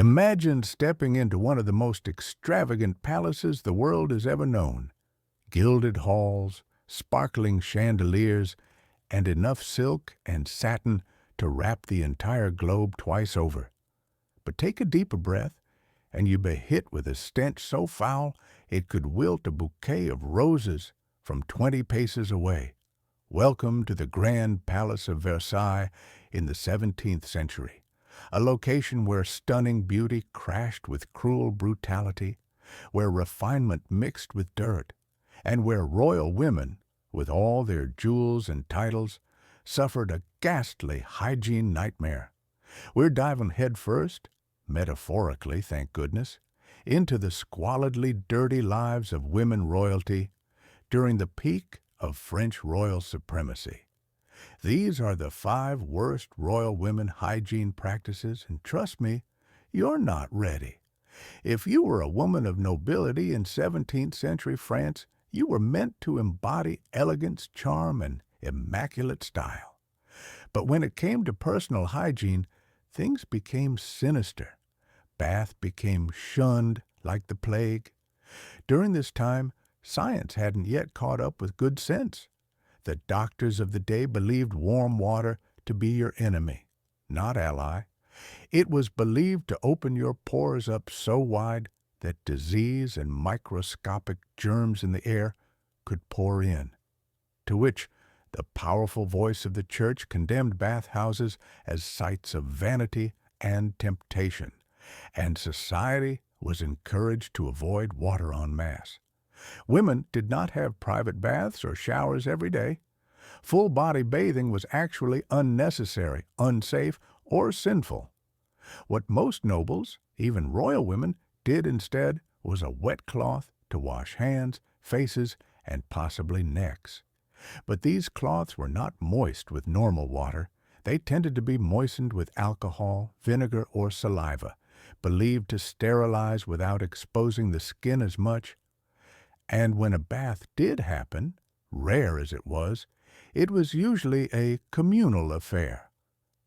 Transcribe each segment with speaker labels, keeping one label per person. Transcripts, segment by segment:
Speaker 1: Imagine stepping into one of the most extravagant palaces the world has ever known. Gilded halls, sparkling chandeliers, and enough silk and satin to wrap the entire globe twice over. But take a deeper breath, and you be hit with a stench so foul it could wilt a bouquet of roses from 20 paces away. Welcome to the Grand Palace of Versailles in the 17th century, a location where stunning beauty crashed with cruel brutality, where refinement mixed with dirt, and where royal women, with all their jewels and titles, suffered a ghastly hygiene nightmare. We're diving headfirst, metaphorically, thank goodness, into the squalidly dirty lives of women royalty during the peak of French royal supremacy. These are the 5 worst royal women hygiene practices, and trust me, you're not ready. If you were a woman of nobility in 17th century France, you were meant to embody elegance, charm, and immaculate style. But when it came to personal hygiene, things became sinister. Bath became shunned like the plague. During this time, science hadn't yet caught up with good sense. The doctors of the day believed warm water to be your enemy, not ally. It was believed to open your pores up so wide that disease and microscopic germs in the air could pour in. To which the powerful voice of the church condemned bathhouses as sites of vanity and temptation, and society was encouraged to avoid water en masse. Women did not have private baths or showers every day. Full-body bathing was actually unnecessary, unsafe, or sinful. What most nobles, even royal women, did instead was a wet cloth to wash hands, faces, and possibly necks. But these cloths were not moist with normal water. They tended to be moistened with alcohol, vinegar, or saliva, believed to sterilize without exposing the skin as much. And when a bath did happen, rare as it was usually a communal affair.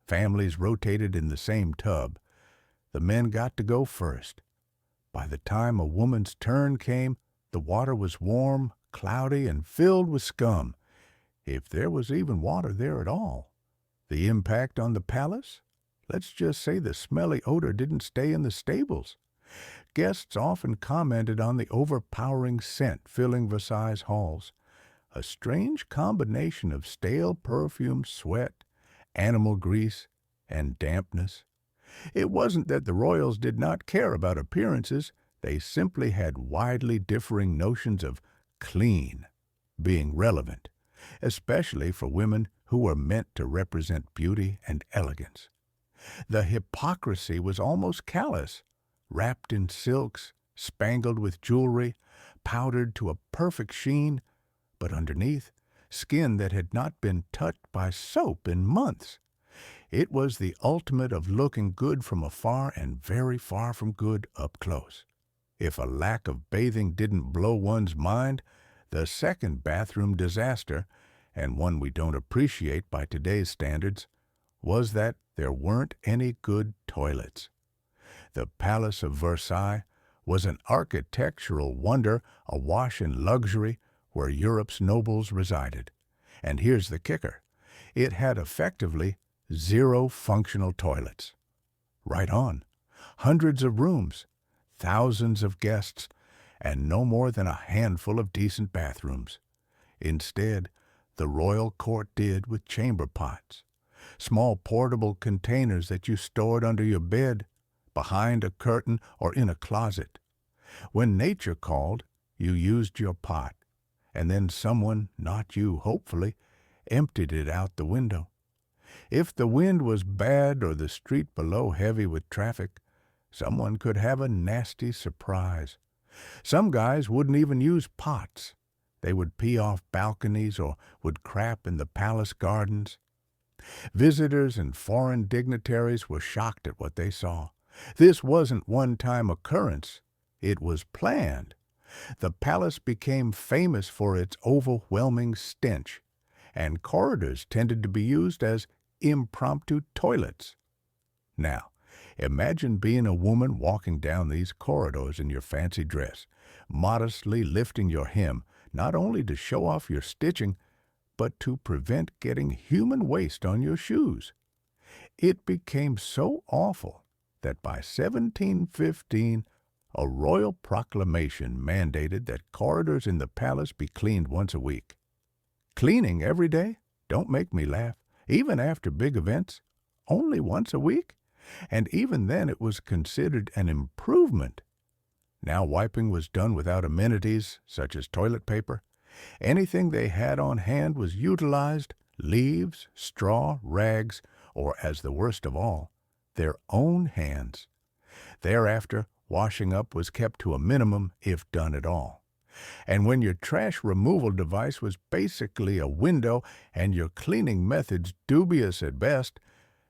Speaker 1: Families rotated in the same tub. The men got to go first. By the time a woman's turn came, the water was warm, cloudy, and filled with scum, if there was even water there at all. The impact on the palace? Let's just say the smelly odor didn't stay in the stables. Guests often commented on the overpowering scent filling Versailles halls, a strange combination of stale perfume, sweat, animal grease, and dampness. It wasn't that the royals did not care about appearances, they simply had widely differing notions of clean being relevant, especially for women who were meant to represent beauty and elegance. The hypocrisy was almost callous, wrapped in silks, spangled with jewelry, powdered to a perfect sheen, but underneath, skin that had not been touched by soap in months. It was the ultimate of looking good from afar and very far from good up close. If a lack of bathing didn't blow one's mind, the second bathroom disaster, and one we don't appreciate by today's standards, was that there weren't any good toilets. The Palace of Versailles was an architectural wonder awash in luxury where Europe's nobles resided. And here's the kicker. It had effectively 0 functional toilets. Right on. Hundreds of rooms, thousands of guests, and no more than a handful of decent bathrooms. Instead, the royal court did with chamber pots, small portable containers that you stored under your bed, behind a curtain, or in a closet. When nature called, you used your pot, and then someone, not you hopefully, emptied it out the window. If the wind was bad or the street below heavy with traffic, someone could have a nasty surprise. Some guys wouldn't even use pots. They would pee off balconies or would crap in the palace gardens. Visitors and foreign dignitaries were shocked at what they saw. This wasn't one-time occurrence. It was planned. The palace became famous for its overwhelming stench, and corridors tended to be used as impromptu toilets. Now, Imagine being a woman walking down these corridors in your fancy dress, modestly lifting your hem, not only to show off your stitching, but to prevent getting human waste on your shoes. It became so awful that by 1715, a royal proclamation mandated that corridors in the palace be cleaned once a week. Cleaning every day? Don't make me laugh. Even after big events? Only once a week? And even then it was considered an improvement. Now wiping was done without amenities such as toilet paper. Anything they had on hand was utilized, leaves, straw, rags, or, as the worst of all, their own hands. Thereafter, washing up was kept to a minimum, if done at all. And when your trash removal device was basically a window and your cleaning methods dubious at best,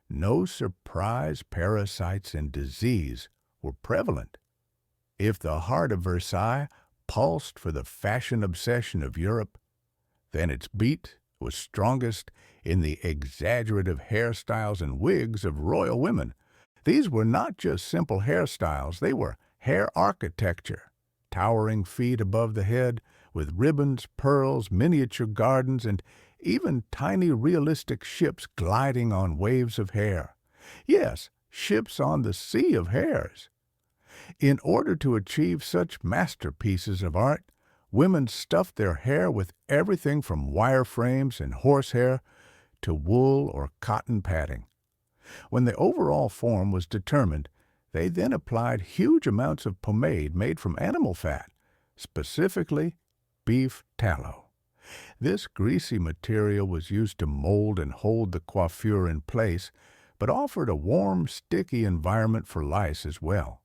Speaker 1: no surprise parasites and disease were prevalent. If the heart of Versailles pulsed for the fashion obsession of Europe, then its beat was strongest in the exaggerative hairstyles and wigs of royal women. These were not just simple hairstyles, they were hair architecture. Towering feet above the head, with ribbons, pearls, miniature gardens, and even tiny realistic ships gliding on waves of hair. Yes, ships on the sea of hairs. In order to achieve such masterpieces of art, women stuffed their hair with everything from wireframes and horsehair to wool or cotton padding. When the overall form was determined, they then applied huge amounts of pomade made from animal fat, specifically beef tallow. This greasy material was used to mold and hold the coiffure in place, but offered a warm, sticky environment for lice as well.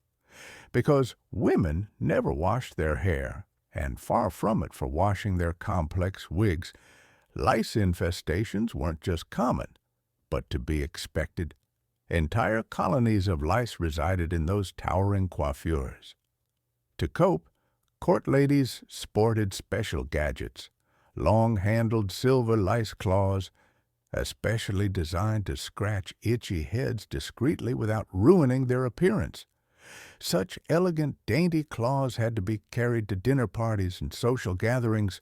Speaker 1: Because women never washed their hair, and far from it for washing their complex wigs, lice infestations weren't just common, but to be expected. Entire colonies of lice resided in those towering coiffures. To cope, court ladies sported special gadgets, long-handled silver lice claws, especially designed to scratch itchy heads discreetly without ruining their appearance. Such elegant, dainty claws had to be carried to dinner parties and social gatherings,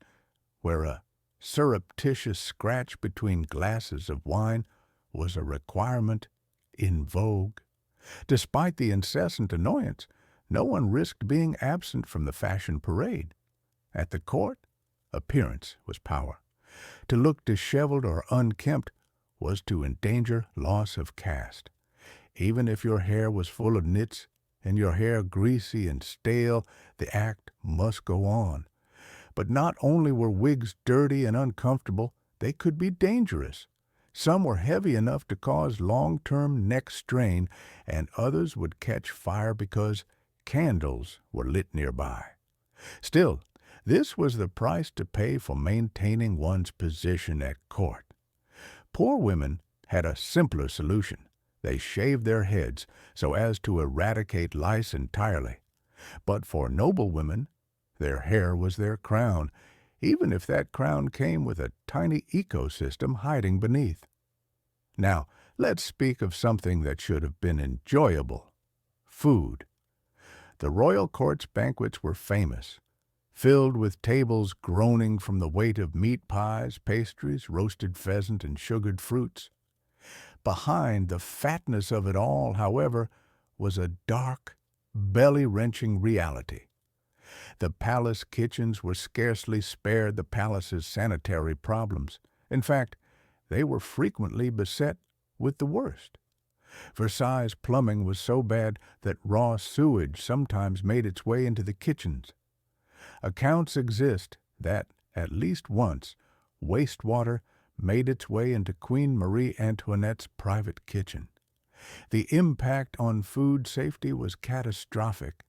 Speaker 1: where a surreptitious scratch between glasses of wine was a requirement in vogue. Despite the incessant annoyance, no one risked being absent from the fashion parade. At the court, appearance was power. To look disheveled or unkempt was to endanger loss of caste. Even if your hair was full of nits and your hair greasy and stale, the act must go on. But not only were wigs dirty and uncomfortable, they could be dangerous. Some were heavy enough to cause long-term neck strain, and others would catch fire because candles were lit nearby. Still, this was the price to pay for maintaining one's position at court. Poor women had a simpler solution. They shaved their heads so as to eradicate lice entirely. But for noble women, their hair was their crown, even if that crown came with a tiny ecosystem hiding beneath. Now, let's speak of something that should have been enjoyable: food. The royal court's banquets were famous, filled with tables groaning from the weight of meat pies, pastries, roasted pheasant, and sugared fruits. Behind the fatness of it all, however, was a dark, belly-wrenching reality. The palace kitchens were scarcely spared the palace's sanitary problems. In fact, they were frequently beset with the worst. Versailles' plumbing was so bad that raw sewage sometimes made its way into the kitchens. Accounts exist that, at least once, wastewater made its way into Queen Marie Antoinette's private kitchen. The impact on food safety was catastrophic.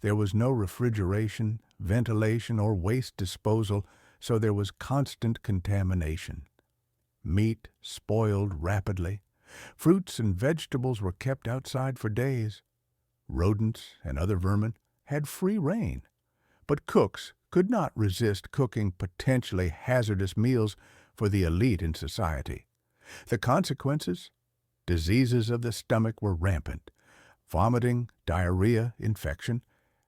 Speaker 1: There was no refrigeration, ventilation, or waste disposal, so there was constant contamination. Meat spoiled rapidly. Fruits and vegetables were kept outside for days. Rodents and other vermin had free rein. But cooks could not resist cooking potentially hazardous meals for the elite in society. The consequences? Diseases of the stomach were rampant. vomiting, diarrhea, infection,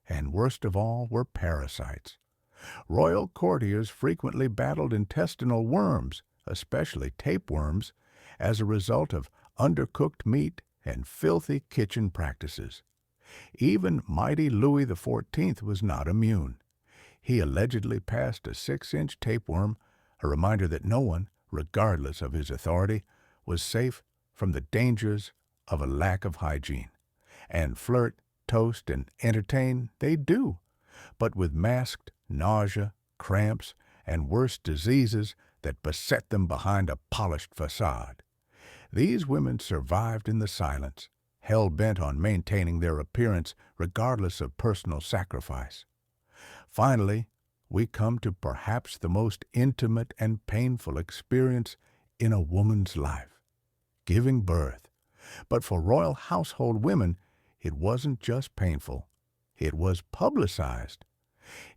Speaker 1: and worst of all were parasites. Royal courtiers frequently battled intestinal worms, especially tapeworms, as a result of undercooked meat and filthy kitchen practices. Even mighty Louis XIV was not immune. He allegedly passed a 6-inch tapeworm, a reminder that no one, regardless of his authority, was safe from the dangers of a lack of hygiene. And flirt, toast, and entertain they do, but with masked nausea, cramps, and worse diseases that beset them behind a polished facade. These women survived in the silence, hell-bent on maintaining their appearance regardless of personal sacrifice. Finally, we come to perhaps the most intimate and painful experience in a woman's life, giving birth. But for royal household women, it wasn't just painful, it was publicized.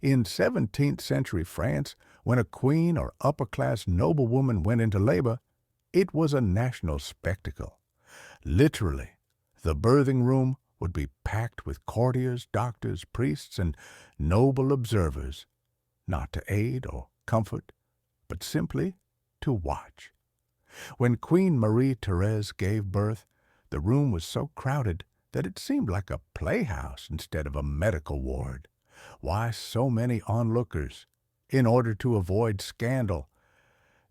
Speaker 1: In 17th century France, when a queen or upper-class noblewoman went into labor, it was a national spectacle. Literally, the birthing room would be packed with courtiers, doctors, priests, and noble observers, not to aid or comfort, but simply to watch. When Queen Marie-Thérèse gave birth, the room was so crowded that it seemed like a playhouse instead of a medical ward. Why so many onlookers? In order to avoid scandal,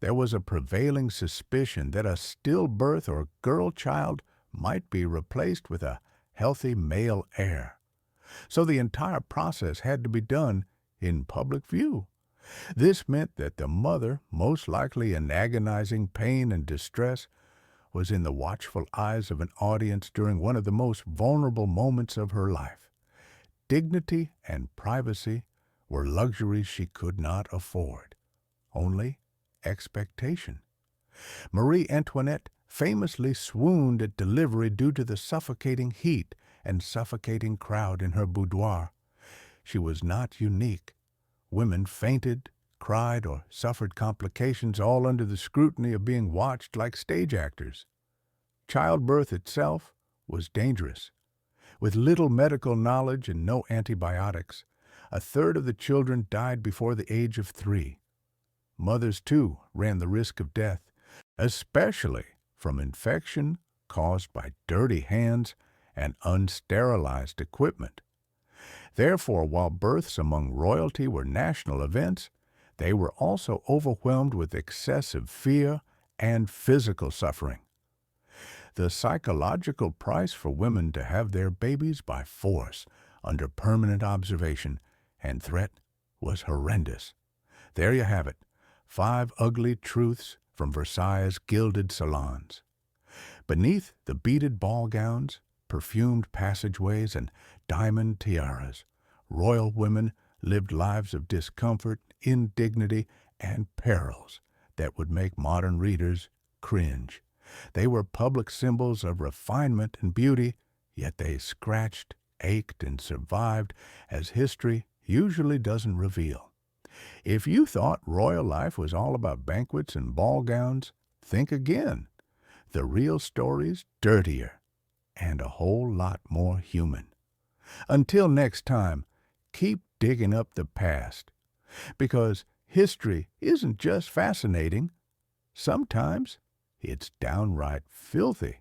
Speaker 1: there was a prevailing suspicion that a stillbirth or girl child might be replaced with a healthy male heir. So the entire process had to be done in public view. This meant that the mother, most likely in agonizing pain and distress, was in the watchful eyes of an audience during one of the most vulnerable moments of her life. Dignity and privacy were luxuries she could not afford. Only expectation. Marie Antoinette famously swooned at delivery due to the suffocating heat and suffocating crowd in her boudoir. She was not unique. Women fainted, cried, or suffered complications all under the scrutiny of being watched like stage actors. Childbirth itself was dangerous. With little medical knowledge and no antibiotics, a third of the children died before the age of 3. Mothers, too, ran the risk of death, especially from infection caused by dirty hands and unsterilized equipment. Therefore, while births among royalty were national events, they were also overwhelmed with excessive fear and physical suffering. The psychological price for women to have their babies by force, under permanent observation and threat, was horrendous. There you have it, 5 ugly truths from Versailles' gilded salons. Beneath the beaded ball gowns, perfumed passageways, and diamond tiaras, royal women lived lives of discomfort, indignity, and perils that would make modern readers cringe. They were public symbols of refinement and beauty, yet they scratched, ached, and survived as history usually doesn't reveal. If you thought royal life was all about banquets and ball gowns, think again. The real story's dirtier and a whole lot more human. Until next time, keep digging up the past, because history isn't just fascinating. Sometimes it's downright filthy.